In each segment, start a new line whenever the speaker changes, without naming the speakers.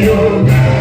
Yoga.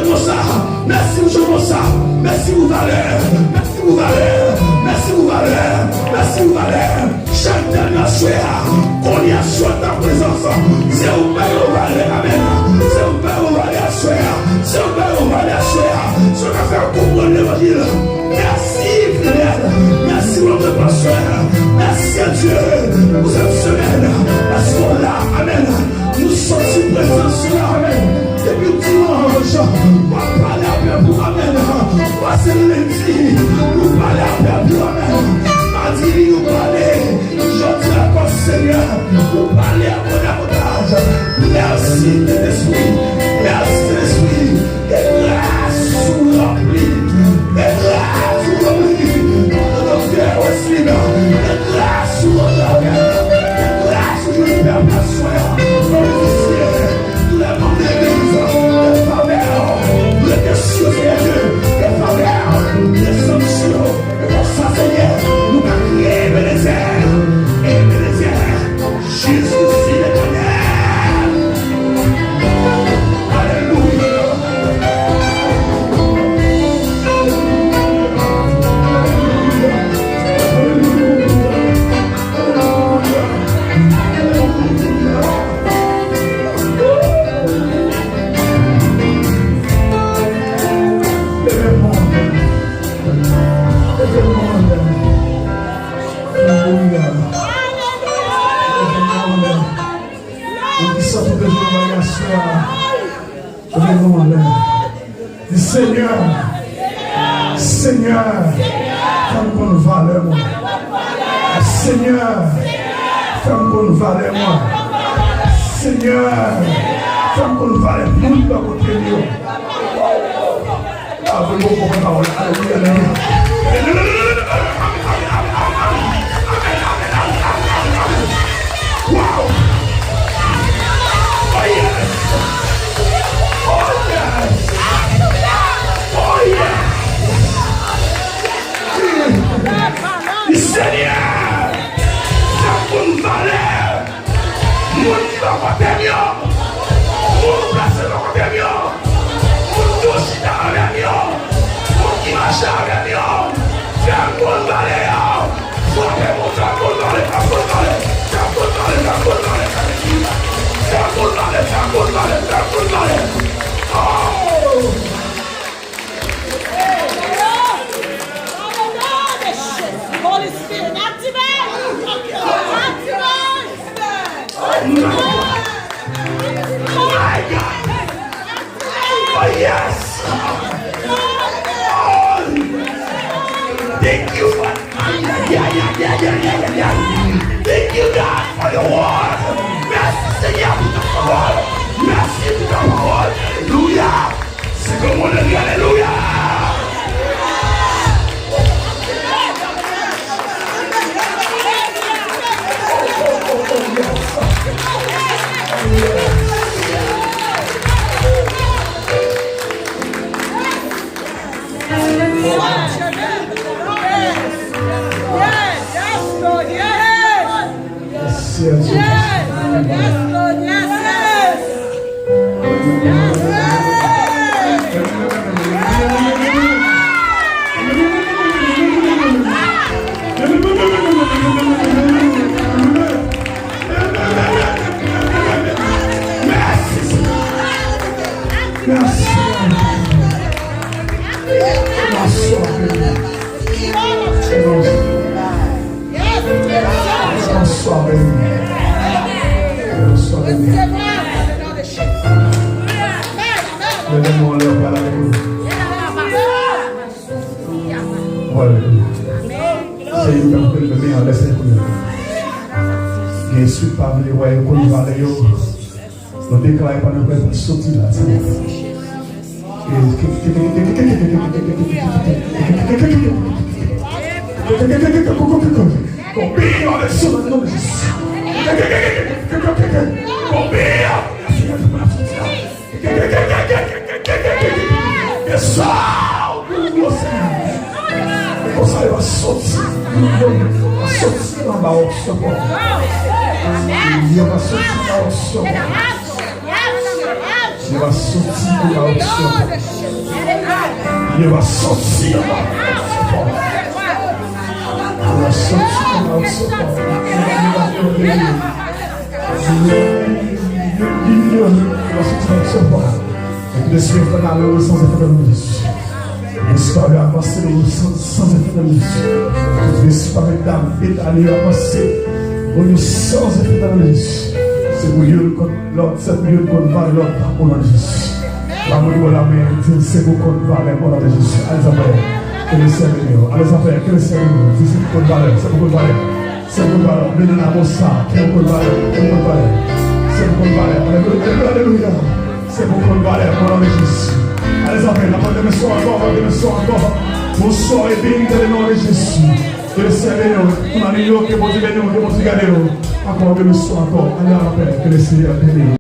pour ça. Merci pour ça. Merci pour valeur. Merci pour valeur. Merci pour valeur. Merci pour valeur. Chaque dernière soirée, qu'on y a soit ta présence. C'est au Père au valeur. Amen. C'est au Père au valeur soir. C'est au Père au valeur soir. Ce qu'on va faire comprendre l'évangile. Merci, fidèle. Merci pour notre pasteur. Merci à Dieu pour cette semaine. Parce qu'on l'a. Amen. Nous sommes si présents sur la. Amen. Depuis le dimanche, on va parler à Père pour Amen. Passez le lundi, nous parler à Père pour Amen. Mardi, nous parler. Jeudi, la cause Seigneur, nous parler à mon avantage. Merci de l'esprit. Merci de l'esprit. Et grâce sous rempli. Et grâce sous rempli. Notre Père aussi, et grâce sous rempli. Et grâce sous le Père Passoir.
Seigneur, Seigneur, fais-moi bonne valeur, moi. Seigneur, fais-moi bonne valeur, moi. Seigneur, fais-moi bonne valeur, nous de côté de nous. Avec beaucoup de paroles, alléluia. Wow! Oh yes! Oh yes! Oh yes! Seigneur, c'est pour nous valeur. Nous qui va pas bien. Nous placer dans le bien. Nous toucher dans le bien. Nous qui marche dans le bien. C'est pour nous valeur. Soyez mon chapeau dans les chapeaux dans les chapeaux dans les chapeaux dans les chapeaux dans les chapeaux dans les chapeaux dans les. Oh!
Holy Spirit, activate!
My God! Oh yes! Oh! Thank you for Thank you God for your word. Merci Seigneur pour ta parole. Merci pour ta parole. Alléluia! C'est comme on dit alléluia! Nous déclarons par notre peuple sorti là. Combien avec son nom de Jésus. Combien. Et ça, ça va sortir. Sortir dans la haute seconde. Il va sortir dans la haute seconde. Il va sortir de la option. Il va sortir de la il va sortir de la option. Il va sortir de la option. Et l'esprit est dans l'eau sans effet de ministre. L'esprit va passer sans effet de ministre. L'esprit est allé à passer sans effet de ministre. C'est pour lui contre l'autre, c'est pour lui contre l'autre au nom de Jésus. L'amour de la main, c'est pour contre l'autre au nom de Jésus. Allez-y, que le Seigneur, allez-y, que le Seigneur, c'est pour contre l'autre, c'est pour contre l'autre. C'est pour contre l'autre, venez la mossa, c'est pour contre l'autre, c'est pour contre l'autre. C'est pour contre l'autre, alléluia. C'est pour contre l'autre au nom de Jésus. Allez-y, la bonne démission encore. Bonsoir et béni dans le nom de Jésus. Que le Seigneur, on a dit que vous dites, que vous dites, encore de le soir encore. Allez à la paix, que le Seigneur bénisse.